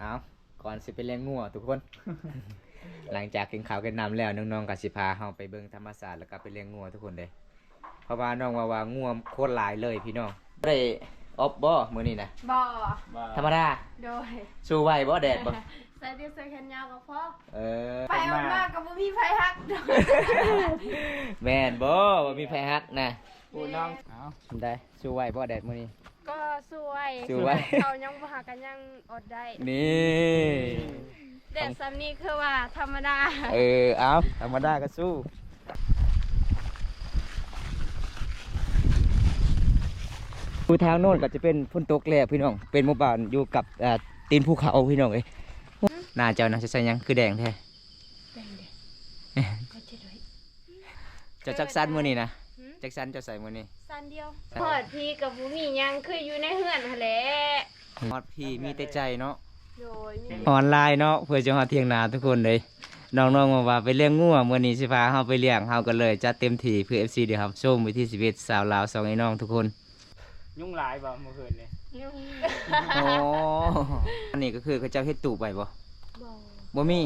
เอาก่อนสิไปเลี้ยงงัวทุกคน หลังจากกินข้าวกินน้ำแล้วน้องๆกับสิพาเฮาไปเบิ่งธรรมศาสตร์แล้วก็ไปเลี้ยงงัวทุกคนเลยเพราะว่าน้องว่างัวโคตรหลายเลยพี่น้องบ่ได้ออบบ่มื้อนี้นะ บ่ ธรรมดา โดย สู้ไหวบ่แดดบ่ ใส่เสื้อแขนยาวก็พอ เออ ไปมากๆก็บ่มีไฟฮักโดย แม่นบ่มีไผฮักนะ ปูน้อง ได้สู้ไหวบ่แดดมื้อนี้ ก็สวย สวย เขายังบ่หากันยังอดได้ นี่ แดดซ้ำนี้คือว่าธรรมดา เอาธรรมดาก็สู้ภูทางโน่นก็จะเป็นฝนตกแล้วพี่น้องเป็นหมู่บ้านอยู่กับตีนภูเขาพี่น้องเอ้ยหน้าเจ้าน่าจะใส่หยังคือแดงแท้ แดงเด้ก็จะด้วย เจะจักสันมื้อนี้นะจักสันเจะใส่มื้อนี้ สั้นเดียวพอดพี่กับบ่มีหยังคืออยู่ในเฮือนหั่นแหละ ฮอดพี่มีแต่ใจเนาะ โดยมี ออนไลน์เนาะเพื่อจะฮอดเที่ยงนาทุกคนเลยน้องๆว่าไปเลี้ยงงัวมื้อนี้สิพาเฮาไปเลี้ยงเฮาก็เลยจัดเต็มที่เพื่อ FC เดี๋ยวครับชมวิถีชีวิตสาวลาวสองไอ้น้องทุกคน ยุ่งหลายบ่เมื่อคืนนี่ ยุ่ง โอ้อันนี้ก็คือเขาเจ้าเฮ็ดตูบไว้บ่ บ่ บ่มี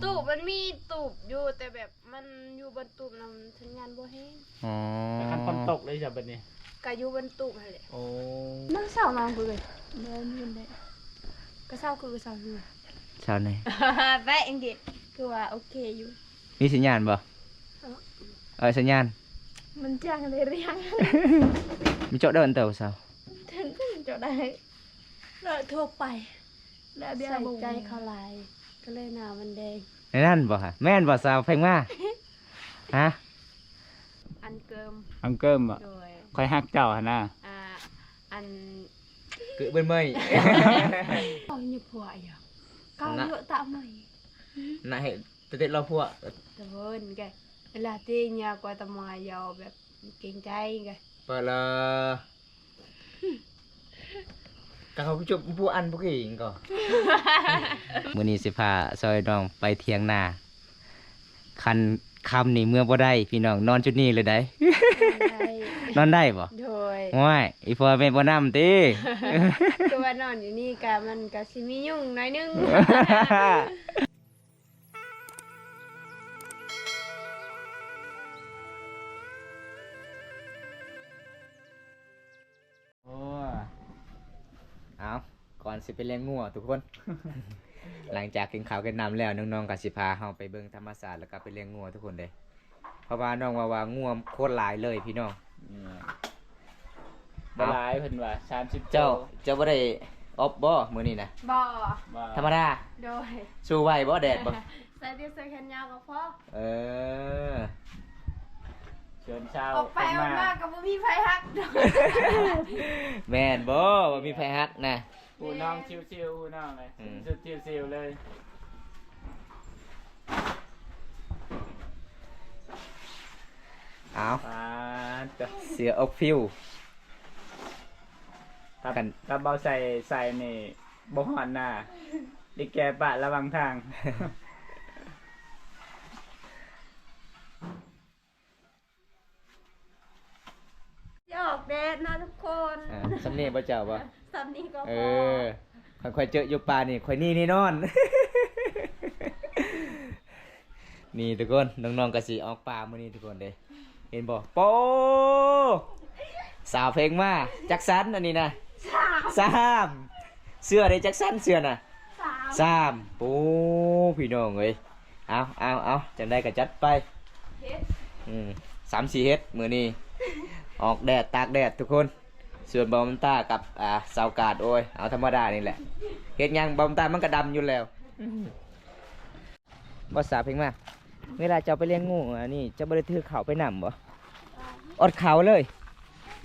ตูบมันมีตูบอยู่แต่แบบมันอยู่บนตูบนำสัญญาณบ่แห้ง อ๋อ แต่คันฝนตกเลยจ้ะบัดนี้ ก็อยู่บนตูบหั่นแหละ โอ้ นั่งเศร้านอนกูเลยเดินยืนได้ก็เศร้าคือเศร้าอยู่ ชาวไหน แปะเองดิคือว่าโอเคอยู่ มีสัญญาณบ่สัญญาณ มันจ้างเลยเรียง มีเจาะเดินเต่าสาว ถึงจะได้เลยโทรไปแล้วใส่ใจเขาหลายก็เลยหน้ามันแดง ในนั่นบ่ฮะแม่นบ่สาวแพงมาฮะ อันเกิม อังเกิมอ่ะ โดย คอยฮักเจ้าหั่นน่ะ อัน cứ bên mây เอาอยู่ผัวอยู่เก้าเยอะตาใหม่ này tôi thấy lo phụ แต่เพิ่นแกเวลาที่ยากว่าตะมายาวแบบเก่งใจแก và là cả không chụp phụ ăn phụ gì cóมื้อนี้สิพาซอยน้องไปเถียงนาคันคำนี่เมื่อบ่ได้พี่น้องนอนจุดนี้เลยได้ ได้ นอนได้บ่ โดย ว้ายอีพอแม่บ่นำติ คือว่านอนอยู่นี่กะมันกะสิมียุ่งหน่อยนึง โอ้เอาก่อนสิไปเลี้ยงงัวทุกคน หลังจากกินข้าวกินน้ำแล้วน้องๆก็สิพาเฮาไปเบิ่งธรรมศาสตร์แล้วก็ไปเลี้ยงงัวทุกคนเลยเพราะว่าน้องว่างัวโคตรหลายเลยพี่น้อง บ่หลายเพิ่นว่า30 เจ้าบ่ได้ออบบ่มื้อนี้นะ บ่ บ่ ธรรมดา โดย สู้ไหวบ่แดดบ่ ใส่เสื้อแขนยาวก็พอ เออ เชิญชาว ออกไปมากๆก็บ่มีไฟฮักโดย แม่นบ่ว่ามีไผฮักนะ ปูน้องชิวๆปูน้องเลยสุดชิวๆเลย เอา ปาดจ้ะ เสืออกฟิว ถ้าเบาใส่นี่บ่ฮอดหน้าดิแกปะระวังทาง อย่าออกแดดนะทุกคน สำเนียงบ่เจ้าบ่ สำนี้ก็ เอ พอ ค่อยๆเจออยู่ป่านี่ค่อยนี่นอน นี่ทุกคนน้องๆก็สิออกป่ามื้อนี้ทุกคนเด้เห็นบ่โปสาวเพลงมาจักสันอันนี้นะสามเสื้อได้จักสันเสื้อน่ะสามโอ้พี่น้องเอ้ยเอาจังได้ก็จัดไป3-4 เฮ็ดมื้อนี้ออกแดดตากแดดทุกคนส่วนบอมต้ากับสาวกาดโอ้ยเอาธรรมดานี่แหละเฮ็ดหยังบอมต้ามันก็ดำอยู่แล้วบ่สาวเพลงมาเวลาเจ้าไปเลี้ยงงูอันนี้เจ้าบ่ได้ถือเขาไปนำบ่อดเขาเลย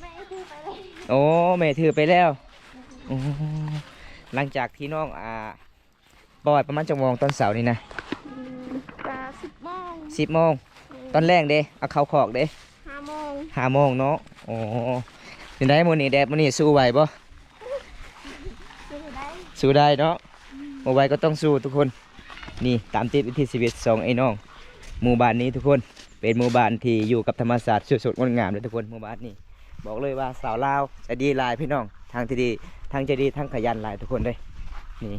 ไม่ถือไปเลย โอ้แม่ถือไปแล้วโอ้หลังจากที่น้องปล่อยประมาณจังโมงตอนเสาร์นี่นะ กะ10 โมง 10 โมงตอนแรกเด้เอาเขาขอกเด้ 5 โมง 5 โมงเนาะโอ้เป็นได้มื้อนี้แดดมื้อนี้สู้ไหวบ่ ซื้อได้ สู้ได้เนาะบ่ไหวก็ต้องสู้ทุกคนนี่ตามติดวิถีชีวิตสองไอ้น้องหมู่บ้านนี้ทุกคนเป็นหมู่บ้านที่อยู่กับธรรมศาสตร์สดๆงดงามเลยทุกคนหมู่บ้านนี้บอกเลยว่าสาวลาวใจดีหลายพี่น้องทางที่ดีทางใจดีทางขยันหลายทุกคนเลยนี่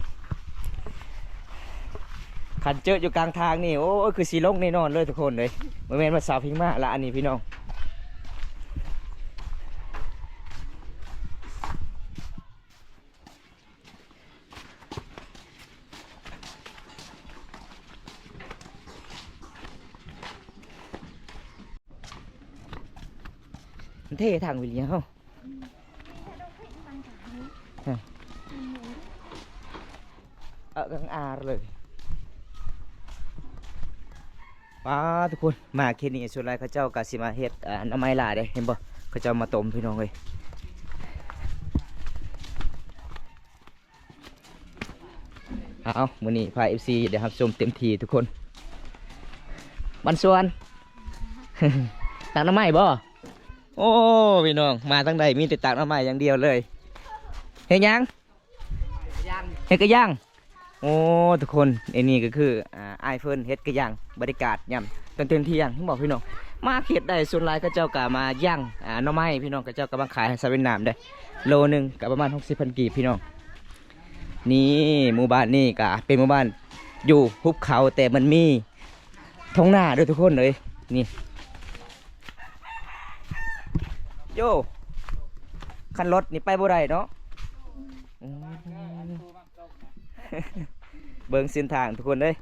ขันเจออยู่กลางทางนี่โอ้ยคือสีลงแน่นอนเลยทุกคนเลยบ่แม่นว่าสาวพิงมาละอันนี้พี่น้องมันเท่ทางวิลเลียมเฮากลางอาเลยว้าทุกคนมาเขตนี้ส่วนไรเขาเจ้ากาสิมาเฮ็ดน้ำไม้ลาเด้เห็นบ่เขาเจ้ามาต้มพี่น้องเลยเอามื้อนี้พา FC เดี๋ยวครับชมเต็มทีทุกคนบันส่วน ตักน้ำไม้บ่โอ้พี่น้องมาตั้งใดมีแต่ตักน้ำไม้อย่างเดียวเลยเฮ็ดหยังเฮ็ดกระย่างโอ้ทุกคนไอ้นี่ก็คือไอเฟิร์นเฮ็ดกระย่างบรรยากาศย่ำตอนเต็มที่ย่างที่บอกพี่น้องมาเขตได้ส่วนหลายก็เจ้ากะมาย่างหน่อไม้พี่น้องก็เจ้ากำลังขายให้ซาเวนนามได้โลนึงกับประมาณ60,000 กีบพี่น้องนี่หมู่บ้านนี่ก็เป็นหมู่บ้านอยู่หุบเขาแต่มันมีท้องนาด้วยทุกคนเลยนี่โย่คันรถนี่ไปบ่ได้เนาะเบิ่งเส้นทางทุกคนเลย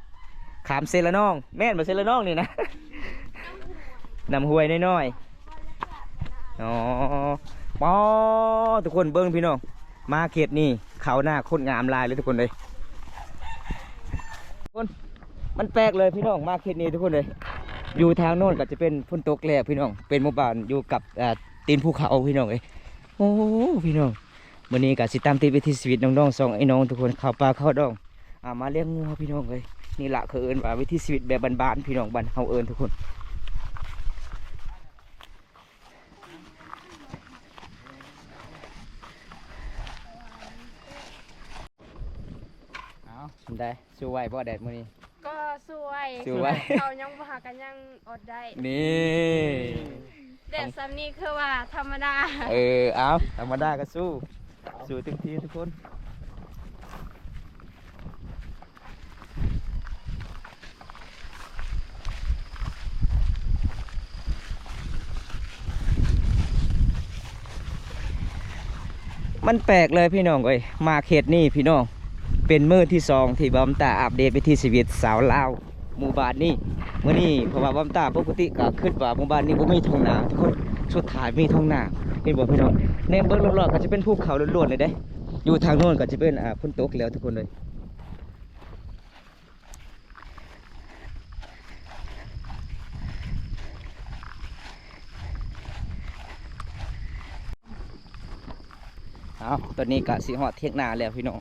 ขามเซละน้องแม่นมาเซละน้องนี่นะ นำห้วยน้อยๆอ๋อปอทุกคนเบิ่งพี่น้องมาเขตนี่เขาหน้าโคตรงามลายเลยทุกคนเลยทุกคนมันแปลกเลยพี่น้องมาเขตนี้ทุกคนเลยอยู่ทางโน้นก็จะเป็นฝนตกแล้วพี่น้องเป็นหมู่บ้านอยู่กับตีนภูเขาพี่น้องเลยโอ้พี่น้องวันนี้ก็สิตามติดวิถีชีวิตน้องๆสองไอ้น้องทุกคนเข้าป่าเข้าดองมาเลี้ยงงูพี่น้องเลยนี่แหละคือเอิญว่าวิถีชีวิตแบบบ้านๆพี่น้องบ้านเฮาเอิญทุกคนเอาได้สู้ไหวบ่แดดมื้อนี้ก็สวย สู้ไหว เขายังบ่หากันยังอดได้ นี่ แดดซ้ำนี้คือว่าธรรมดา เอาธรรมดาก็สู้เต็มที่ทุกคนมันแปลกเลยพี่น้องเอ้ยมาเขตนี่พี่น้องเป็นมื้อที่2ที่บอมตาอัปเดตวิถีชีวิตสาวลาวหมู่บ้านนี้มื้อนี้เพราะว่าบอมตาปกติก็คิดว่าหมู่บ้านนี้บ่มีท้องนาทุกคนสุดท้ายมีท้องนาเห็นบ่พี่น้องในเบิ่งรอบๆก็จะเป็นภูเขาล้วนๆเลยเด้อยู่ทางโน้นก็จะเป็นฝนตกแล้วทุกคนเลยเอาตอนนี้ก็สิฮอดเที่ยงนาแล้วพี่น้อง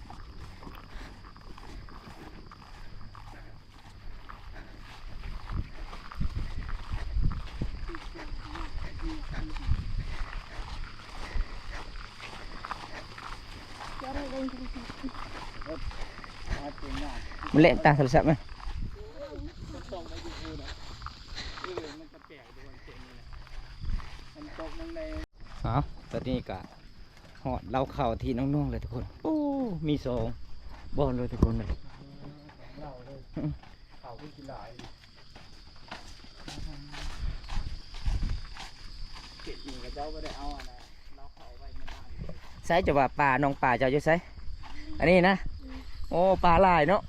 มันเล่นตาโทรศัพท์ไหมเอาตอนนี้ก็หอดเราเข่าที่น้องๆเลยทุกคนโอ้มี2บอลเลยทุกคนเลยใส่จะว่าป่าน้องป่าเจ้าอยู่ใส่อันนี้นะโอ้ปลาลายเนาะ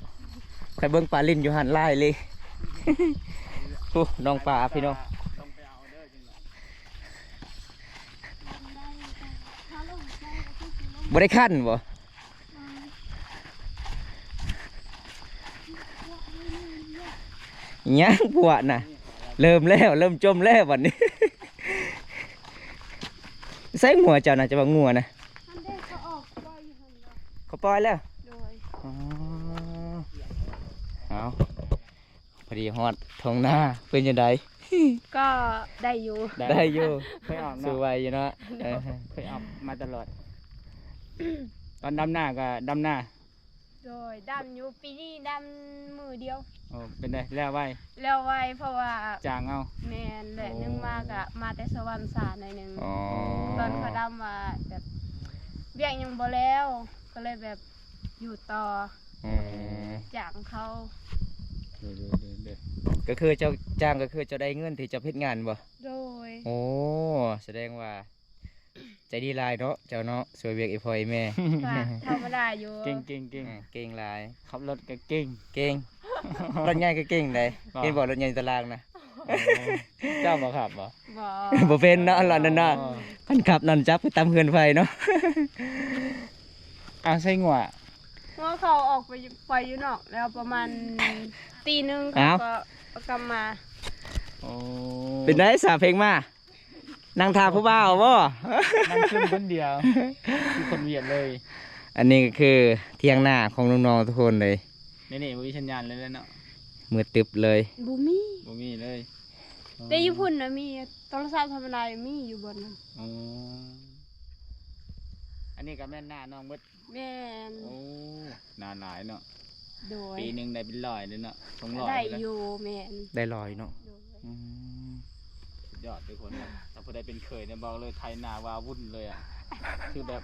ใครเบิ่งปลาลินอยู่หันลายเลยโอ้น้องปลาพี่น้องบ่ได้ขั้นบ่ยังปวดน่ะเริ่มแล้วเริ่มจมแล้ววันนี้ใส่งัวเจ้าน่ะจะว่างัวนะเขาปล่อยแล้วเอาพอดีฮอดทงหน้าเป็นยังไง ก็ได้อยู่ ได้อยู่ เคยออก สวยอยู่เนาะ เคยออกมาตลอดตอนดำหน้าก็ดำหน้า โดยดำอยู่ปีนี้ดำมือเดียว โอ้เป็นไงแล้วไว้ แล้วไว้เพราะว่า จางเอา แมนและนึงมากอะมาแต่สวรรค์ศาสตร์หน่อยหนึง อ๋อ ตอนเขาดำว่าแบบเบี้ยงยังบ่แล้วก็เลยแบบอยู่ต่อ อืม จากเขา เด้อ ก็คือเจ้าจ้างก็คือเจ้าได้เงินที่เจ้าเฮ็ดงานบ่ โดย โอ้แสดงว่าใจดีหลายเนาะเจ้าเนาะสวยเวียกอีพ่ออีแม่ ว่าธรรมดาอยู่ เก่ง เก่งหลาย ขับรถก็เก่ง เก่ง รถใหญ่ก็เก่งได้ บ่ เห็นบ่รถใหญ่ตารางนะ เจ้าบ่ขับบ่ บ่ บ่เป็นเนาะอันนั้นน่ะคันขับนั่นจับไปตามเฮือนไฟเนาะ ใส่งัว เมื่อเขาออกไปอยู่นอกแล้วประมาณตีหนึงเขาก็กลับมา โอ้ เป็นได้สาเพลงมานั่งทาผู้บ่าวบ่ นั่งขึ้นคนเดียวคือคนเวียดเลย อันนี้ก็คือเที่ยงหน้าของน้องๆทุกคนเลย นี่บ่มีสัญญาณเลยเนาะ มืดตึบเลย บ่มี บ่มีเลย แต่ญี่ปุ่นน่ะมีโทรศัพท์ธรรมดามีอยู่บนนั้น อ๋ออันนี้ก็แม่นหน้าน้องเบิด แม่น โอ้นานหลายเนาะ โดย ปีหนึงได้เป็นร้อยเลยเนาะ200 ได้ เลย อยู่แม่น ได้ลอยเนาะ โดย อืม สุดยอดทุกคนนะถ้าผู้ใดเป็นเคยเนี่ยบอกเลยไทยนาวาวุ่นเลยอ่ะ คือแบบ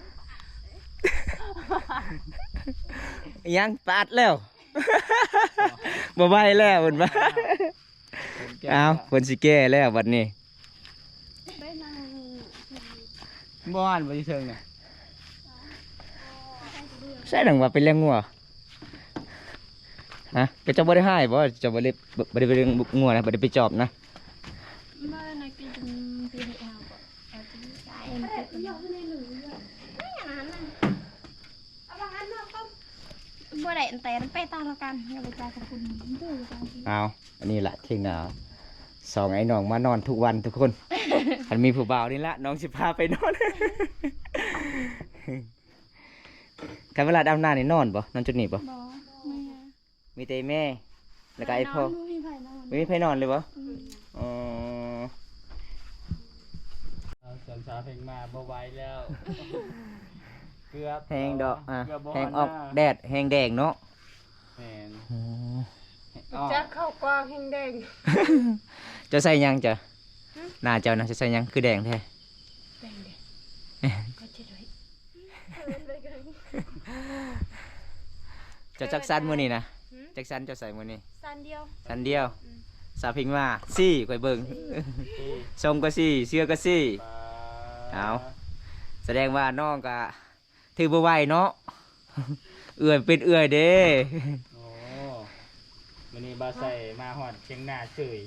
ยังปาดแล้ว บ่ไหวแล้วเพิ่นว่าเอาเพิ่นสิแก้แล้วบัดนี้ ไปนั่ง บ้านบ่ที่เทิงเนี่ย ใช่ดังว่าเป็นเรื่องงัวฮะก็เจะบ่ได้ให้บ่เจะบ่ได้ไปเรื่องงัวนะบ่ได้ไปจอบนะ มาในกินปีให้เอาบ่เอาที่ได้เอ็นเก็บอยู่ในหลือไม่อย่างนั้นน่ะเอาบางอันมาก็บ่ได้แต่มันไปตามกันอย่าไปจ่ายกับคุณดื้อจัง เอาอันนี้ล่ะเที่ยงหน้าสองไอ้น้องมานอนทุกวันทุกคนอันมีผู้บ่าวนี่ละน้องสิพาไปนอน คันเวลาดำนานี่นอนบ่นอนจุดนี้บ่ บ่แม่ มีแต่แม่แล้วก็ไอ้พ่อ ไม่มีไผนอน ไม่มีใครนอนเลยบ่อ๋อ เอาสวนสาเพลงมาบ่ไหวแล้ว เกือบ แหงดอกอ่ะ เกือบบ่ แหงออก หน้า แดดแหงแดงเนาะ แม่น อ๋อ จักเข้ากว้างแห่งแดง จะใส่หยังจ้ะหน้าเจ้านะจะใส่หยังคือแดงแท้ แดงเด้ก็จะด้วย จะจักสันมื้อนี้นะจักสันจะใส่มื้อนี้ สั้นเดียว สันเดียวสาพิงมาซี่ข่อยเบิ่งทรงก็ซี่เสื้อก็ซี่ เอา แสดงว่าน้องก็ถือบ่ไหวเนาะ เอื้อยเป็นเอื้อยเด้ โอ้มื้อนี้บ่าใส่มาฮอดเชียงหน้าเฉย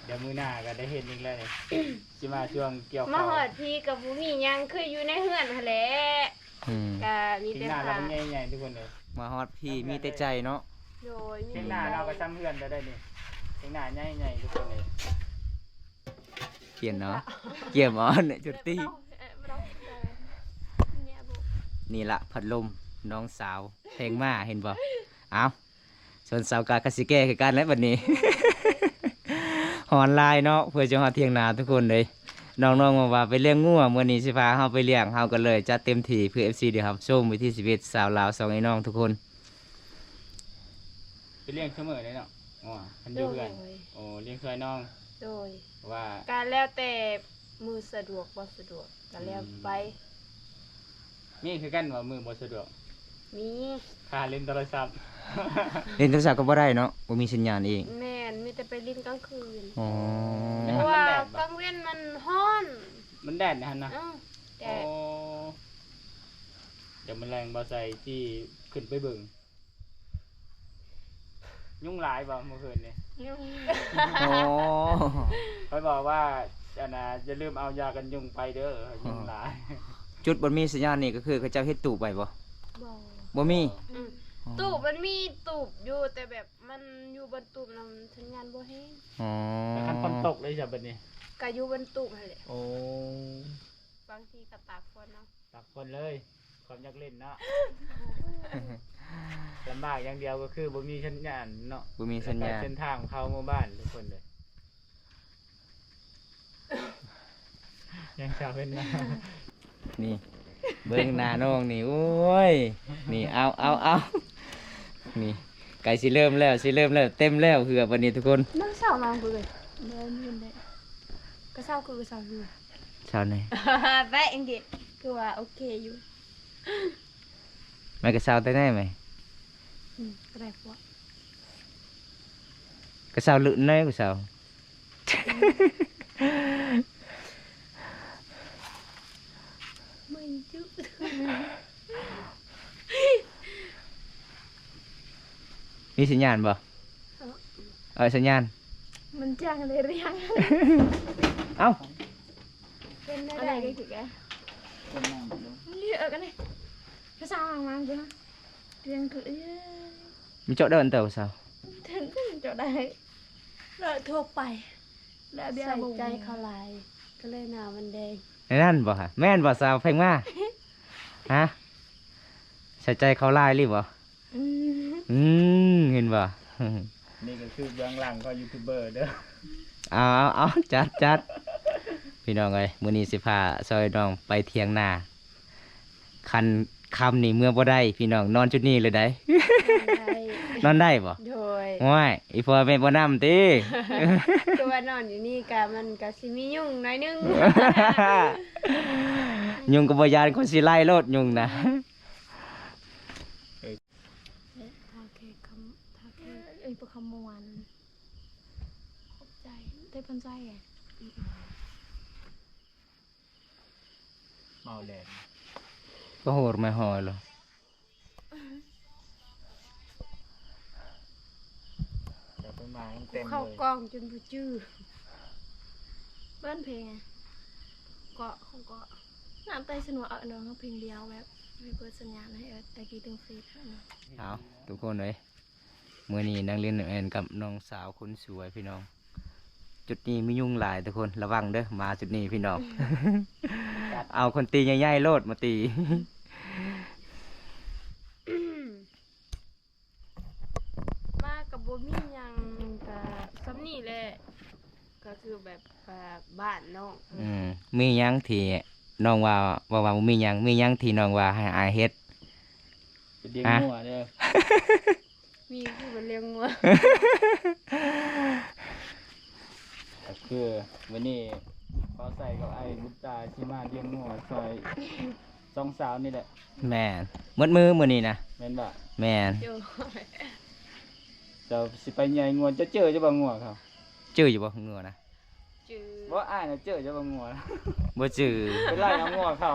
เดี๋ยวมื้อหน้าก็ได้เห็นอีกแล้วนี่ สิมาช่วงเกี่ยว มา ข้าว หอดพี่กับบุมีหยังคืออยู่ในเฮือนหั่นแหละ อืม ก็มี เชีย แต่ งหน้าเรา พา เป็นใหญ่ๆทุกคนเลย มาฮอดพี่มีแต่ใจเนาะ โดยมี เชียงหน้าเราก็ซ้ำเพื่อนได้นี่เชียงหน้าใหญ่ๆทุกคนเลย เขียนเนาะเกี่ยมอ๋อเนี่ยจุดตี นี่ละพัดลมน้องสาวเพลงมาเห็นบ่เอาส่วนสาวกากสิแก้คือกันแล้วบัดนี้ หอนลายเนาะเพื่อจะหอดเที่ยงนาทุกคนเลยน้องๆมาว่าไปเลี้ยงงัวมื้อนี้สิพาเฮาไปเลี้ยงเฮาก็เลยจัดเต็มที่เพื่อ FC เดี๋ยวครับชมวิธีชีวิตสาวลาวสองไอ้น้องทุกคน ไปเลี้ยงเสมอเลยเนาะอ๋อคันอ โด ยู่ ย เพื่อนโอ้เลี้ยงเคยน้อง โดย ว่า การแล้วแต่มือสะดวกบ่สะดวกก็แล้วไป นี่คือกันว่ามือบ่สะดวก มี ค่าเล่นโทรศัพท์ เล่นโทรศัพท์ก็บ่ได้เนาะบ่มีสัญญาณเอง แม่นมีแต่ไปลิ้นกลางคืน อ๋อ เพราะว่ากลางเว้นมันฮ้อน มันแดดนะฮะนะ เอ้าแต่ โอ้เดี๋ยวมันแรงบ่ใส่ที่ขึ้นไปเบิ่งยุ่งหลายบ่เมื่อคืนนี่ ยุ่ง อ๋อ เขาบอกว่าอันน่ะอย่าลืมเอายากันยุงไปเด้อยุ่งหลาย จุดบ่มีสัญญาณนี่ก็คือเขาเจ้าเฮ็ดตูบไว้บ่ บ่ บ่มี อืมตูบมันมีตูบอยู่แต่แบบมันอยู่บนตูบนำสัญญาณบ่แห้ง อ๋อ แต่คันฝนตกเลยจ้ะบัดนี้ ก็อยู่บนตูบนั่นแหละ โอ้ บางทีก็ตากฝนเนาะ ตักคนเลยความอยากเล่นเนาะ ลำบากอย่างเดียวก็คือบ่มีสัญญาณเนาะ บ่มีสัญญาณ เส้นทางเข้าหมู่บ้านทุกคนเลย ยังชาวเป็นนะ นี่เบิ่งหน้าน้องนี่โอ้ยนี่เอานี่ไก่สิเริ่มแล้วเต็มแล้วเหือวันนี้ทุกคน มันเศร้าน้องกูเลยเดินยืนได้ก็เศร้าคือเศร้าอยู่ ชาวไหน แป๊ะเองดิคือว่าโอเคอยู่ ไม่ก็ชาวได้ไหม ก็ได้พวก cái sao lượn đấy cái sao ไม่จุ๊ มีสัญญาณบ่สัญญาณ มันจ้างเลยเรียง เอ้า เป็นอะไรกันคือแกเรียกกันเลยภาษามาจ้ะเรียงคือ มีchỗ đơn tàu sao ถึงก็จะได้เลยทั่วไปและเบี้ย ใส่ บุ ใจเขาหลายก็เลยหนามันแดง ในนั่นบ่ฮะแม่นบ่สาวเพ่งมาฮะใส่ใจเขาไล่รีบบ่ อืม เห็นบ่ นี่ก็คือเบื้องหลังของยูทูบเบอร์เด้อ เอาจัดพี่น้องเอ้ยมื้อนี้สิพาซอยน้องไปเถียงนาคันคำนี่เมื่อบ่ได้พี่น้องนอนจุดนี้เลยได้ ได้ นอนได้บ่ โดย ว้ายอีพ่อแม่บ่นำติ ก็ว่านอนอยู่นี่กะมันกะสิมียุ่งหน่อยนึง ยุงก็บ่ยานคนสิไล่โลดยุงนะ ทาเคคำทาเค ไอ้ประคำมวนขอบใจได้พันใจไง เมาแดด ก็โหดไม่หอยหรอ จะไปมาเต็ม เข้า เลย กล้องจนบ่จื้อ เบิ้ลเพลงไงเกาะของเกาะน้ำไตสนุกเนาะเพลงเดียวแบบไม่เปิดสัญญาณให้ไอ้กีตึงเฟซเนาะ เอาทุกคนเลยมื้อนี้นั่งเล่นแอนกับน้องสาวคนสวยพี่น้อง จุดนี้มียุงหลายทุกคนระวังเด้อมาจุดนี้พี่น้อง เอาคนตีใหญ่ๆโลดมาตี มากับบ่มีหยังกะซ้ำนี่แหละก็คือแบบบ้านน้อง มีหยังที่น้องว่าบ่มีหยังที่น้องว่าให้อายเฮ็ด ไปเลี้ยงงัวเด้อ มีคือบ่เลี้ยงงัว ก็คือวันนี้เขาใส่กับไอ้บุตตาชิมาเลี้ยงงัวซอยสองสาวนี่แหละ แม่นมืดมือมื้อนี้นะ แม่นบ่ แม่น โดย จะสิไปใหญ่งัวจะเจอจะบ่งัวเขา จื้ออยู่บ่งัวนะ จื้อ บ่อ้ายน่ะเจอจะบ่งัว บ่จื้อ ไปไล่เอางัวเขา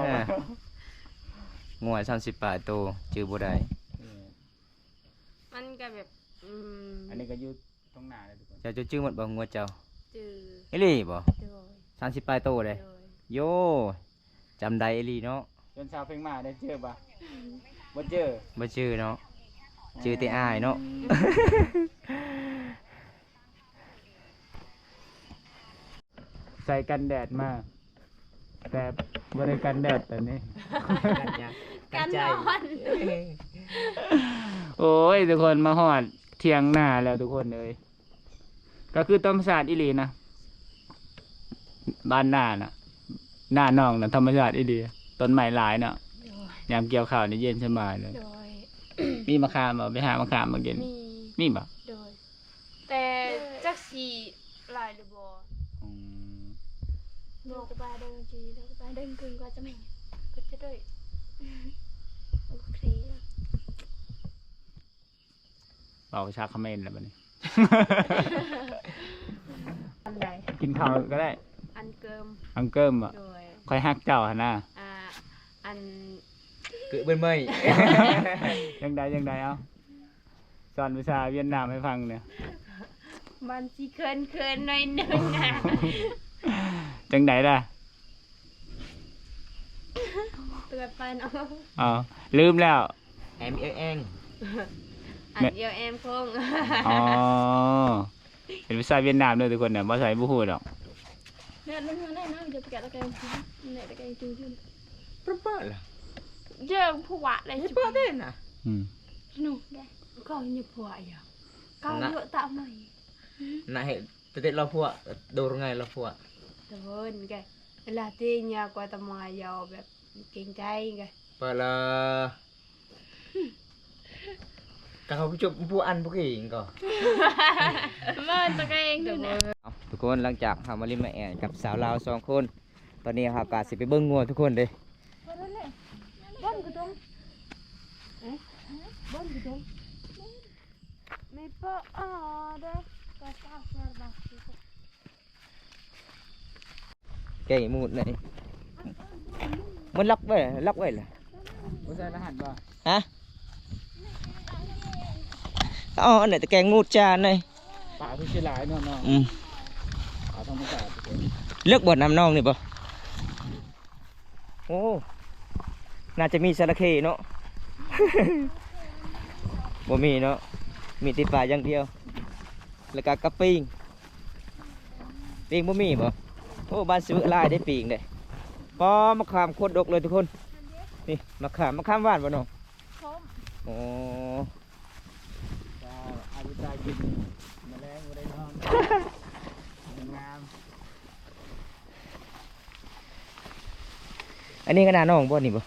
งัว30ปลายโตจื้อบ่ได้ มันก็แบบอันนี้ก็อยู่ตรงหน้าเลยทุกคน เจ้าจะจื้อหมดบ่งัวเจ้า จื้อ อีหลีบ่ โดย 30ปลายโตเลย โดย โยจำได้อีหลีเนาะ จนชาวเพ่งมาได้เจอบ่บ่เจอ บ่จื้อเนาะจื้อแต่อ้ายเนาะ ใส่กันแดดมาแต่บ่ได้กันแดดแต่นี้ กันนอน โอ้ยทุกคนมาหอดเที่ยงหน้าแล้วทุกคนเลยก็คือธรรมชาติอีหลีนะบ้านหน้าน่ะหน้าน้องน่ะธรรมชาติอีหลีต้นไม้หลายเนาะยามเกี่ยวข้าวนี่เย็นสบายเลย โดย มีมะขามบ่ไปหามะขามมากิน มี มีบ่ โดย แต่จักสีลายหรือบ่ อืม โลกบาเดินจีโลกบาเดินกึ่งก็จะไม่ก็จะด้วยโอเค เป่าชาคาเมนแล้วบัดนี้ อันใด กินข้าวก็ได้ อันเกิม อังเกิมอ่ะ โดย คอยฮักเจ้าหั่นน่ะ อัน cứ bên mây ยังใดเอาสอนภาษาเวียดนามให้ฟังเนี่ย มันสิเคินหน่อยหนึงอ่ะ จังใดล่ะ เตือนไปเนาะ อ๋อลืมแล้ว em yêu em อันเดียวแอมคง อ๋อเป็นภาษาเวียดนามด้วยทุกคนเนี่ยภาษาไม่พูดหรอก เนี่ยเรื่องนั้นนะเดี๋ยวไปแกะตะแกรงเนี่ยตะแกรงจริง berapa lah เจอผู้วะเลยจิ berapa tên à อืม ๆหนูได้ ก็อย่าผัวอย่า ก้าวเยอะตามหน่อย này tết lo phụ đồ ngày lo phụ แต่เพิ่นแกเวลาที่ยากว่าตะมายาวแบบเก่งใจแก và là các ông chụp phụ ăn phụ kỳ có เมื่อตะแกรงอยู่เนี่ย ทุกคนหลังจากทำมาลิมาแอนกับสาวลาวสองคนตอนนี้ครับกาสิไปเบิ้งงัวทุกคนเลย บ้านกูตรงบ้านกูตรง ไม่เปาะอ๋อเด้อ แกงมูดไหนมันล็อกไว้เหรอ บ่ใช่รหัสบ่ ฮะอ๋ออันไหนแต่แกงมูดจานเลย ป่าคือสิหลายเนาะน้อง อืม ป่าธรรมชาติ เลือกบ่อน้ำนองนี่ป่ะโอ้น่าจะมีจระเข้เนาะ บ่มีเนาะมีแติปลาอย่างเดียวแล้วก็กระปิงบ่มีบ่โอ้บ้านซื้อลายได้ปิงเด้ปอมะขามโคตรดกเลยทุกคนนี่มะขามหวานบ่น้อง ส้ม โอ้ จ้าอายุตายกินแมลงบ่ได้น้องงาม อันนี้ก็น่าน้องบ่นี่บ่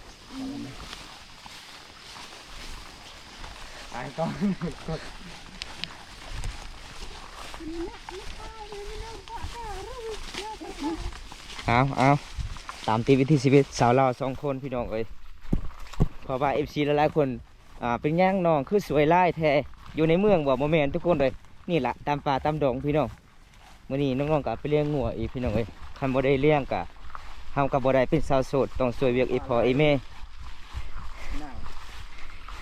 ตายก่อนกด เอาตามตีวิธีชีวิตสาวเรา2 คนพี่น้องเอ้ยเพราะว่า FC หลายๆคนเป็นย่างน้องคือสวยไล่แท้อยู่ในเมืองบ่แม่นทุกคนเลยนี่ล่ะตามป่าตามดงพี่น้องมื้อนี้น้องๆก็ไปเลี้ยงงัวอีกพี่น้องเอ้ยคันบ่ได้เลี้ยงก็เฮาก็บ่ได้เป็นสาวโสดต้องช่วยเวียกอีพ่ออีแม่ น่า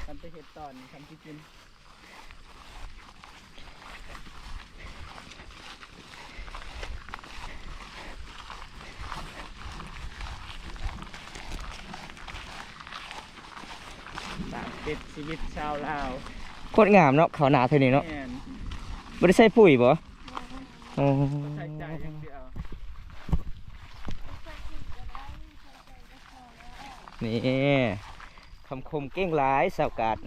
ทำไปเห็ดตอนทำที่กินตามติดชีวิตชาวลาว โคตรงามเนาะเขาวหนาเท่านี้เนาะ แม่น บ่ได้ใส่ปุ๋ยบ่โอ้ ใช้ใจอย่างเดียว นี่คำคมเก้งหลายสาวกาด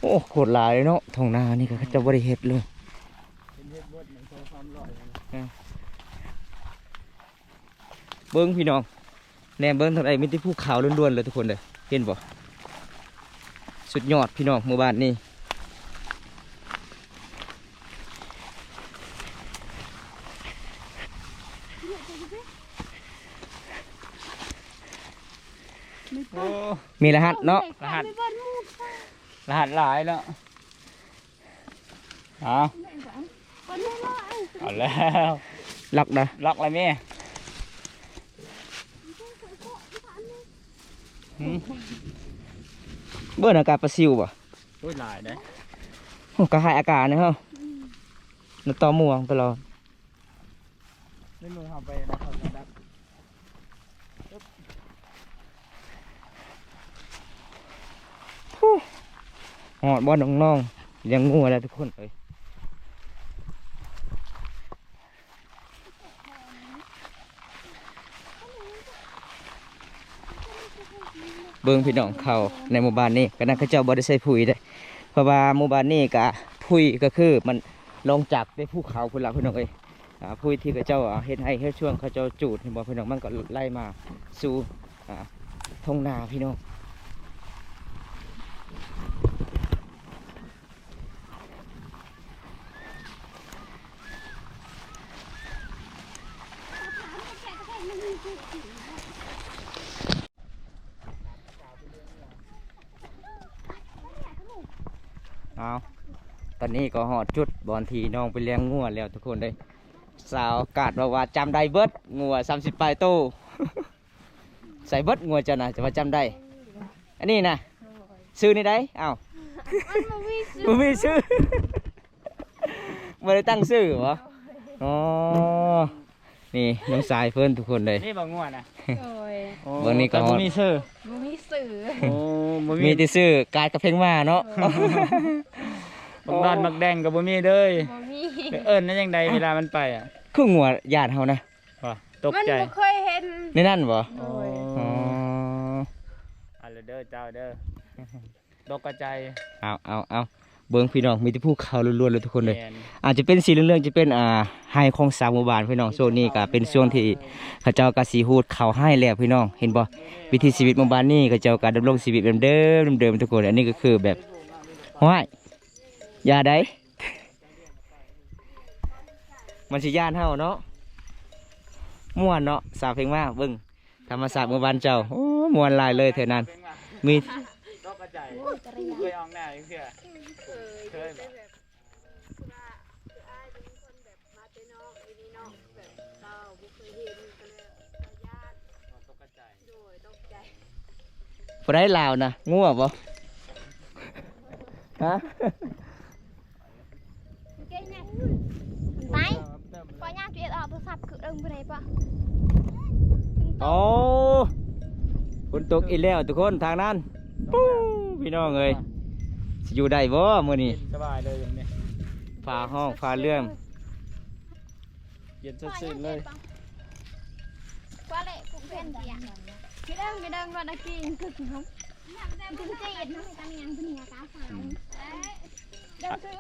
โอ้โคตรหลายเลยเนาะท้องนานี่ก็จะบ่ได้เฮ็ดเลย เป็นเห็ดบดเหมือนโซความร้อยเลย เบิ้งพี่น้องแหนมเบิ้งทางใดมีแต่ภูเขาล้วนๆเลยทุกคนเลยเห็นบ่สุดยอดพี่น้องหมู่บ้านนี่ โอ้ มีรหัสเนาะ รหัสรหัสหลายแล้วเอาเอาแล้ว ลักนะ ล็อกอะไรแม่หืม เบิ้งอากาศประซิวบ่ โอ้ยหลายได้ โอ้กระหายอากาศนะฮะนกต่อม่วงตลอด นี่มือเอาไปนะครับดับ หอดบ่น้องๆยังงัวแล้วทุกคนเอ้ยเบิ้งพี่น้องเข้าในหมู่บ้านนี้ก็นั่นเขาเจ้าบ่ได้ใส่ปุ๋ยได้เพราะว่าหมู่บ้านนี้ก็ปุ๋ยก็คือมันลงจากในภูเขาพุ่นละพี่น้องเอ้ยปุ๋ยที่เขาเจ้าเฮ็ดให้เฮ็ดช่วงเขาเจ้าจูดเห็นบ่พี่น้องมันก็ไล่มาสู่ทุ่งนาพี่น้อง เอาตอนนี้ก็หอดจุดบอลทีน้องไปเลี้ยงงัวแล้วทุกคนเลยสาวกาดว่าจำได้เบิดงัว30 ปลายโต ใส่เบิดงัวจะนะจะว่าจำได้ อันนี้นะซื้อนี่ได้อ้าว มันบ่มีซื้อ บ่มีซื้อ บ่ได้ตั้งซื้อเหรออ๋อนี่น้องสายเพิ่นทุกคนเลย นี่บอกงวดนะ โอ้ย โอ้ เบิ่งนี่ก่อน แต่บ่มีชื่อ บ่มีซื้อ โอ้บ่ มีแต่ซื้อกาดกับเพลงมาเนาะ บักดอนบักแดงกับบ่มีเลย บ่มี เอิ้นนั่นยังใดเวลามันไปอ่ะ คืองัวญาติเฮานะ ว่ะตก มัน ใจ บ่เคยเห็น ในนั่นบ่ โอ้ อ๋อ เอาละเด้อเจ้าเด้อตกกระจาย เอาเบิ้งพี่น้องมีแต่ภูเขาล้วนๆเลยทุกคนเลย แม่น อาจจะเป็นสีเหลืองๆจะเป็นไฮของสามหมู่บ้านพี่น้องโซนนี้ก็เป็นช่วงที่เขาเจ้ากะสีฮูดเขาให้แล้วพี่น้องเห็นบ่วิถีชีวิตหมู่บ้านนี้เขาเจ้าก็ดำรงชีวิตแบบเดิมทุกคนอันนี้ก็คือแบบห้อยอย่าได้มันสิย่านเฮาเนาะม่วนเนาะสาวเพลงมาเบิ่งธรรมศาสตร์หมู่บ้านเจ้าโอ้ม่วนหลายเลยเท่านั้น มี ตกใจ โอ้ยจะระยะ เคยออกหน้าอีกเทื่อ เคยเป็นแบบว่าคืออ้ายเป็นคนแบบมาแต่นอกอีนี่เนาะแบบเราบ่เคยเห็นก็เลยญาติ ตกใจ โดยตกใจ บ่ได้ลาวนะงัวบ่ฮะ เก่งเนี่ยไปปอยาเจียดออกโทรศัพท์คือเอิงไปไหนปะ โอ้ฝนตกอีกแล้วทุกคนทางนั้นปู้พี่น้องเอ้ยสิอยู่ได้บ่มื้อนี้ สบายเลยอย่างนี้ ฟ้าห้องฟ้าเรื่อง เย็นสดชื่นเลย qua lệ cũng quen gì ạ cái đơn gọi là kỳ cực không cái gì nó người ta nghe cái nhà cá phải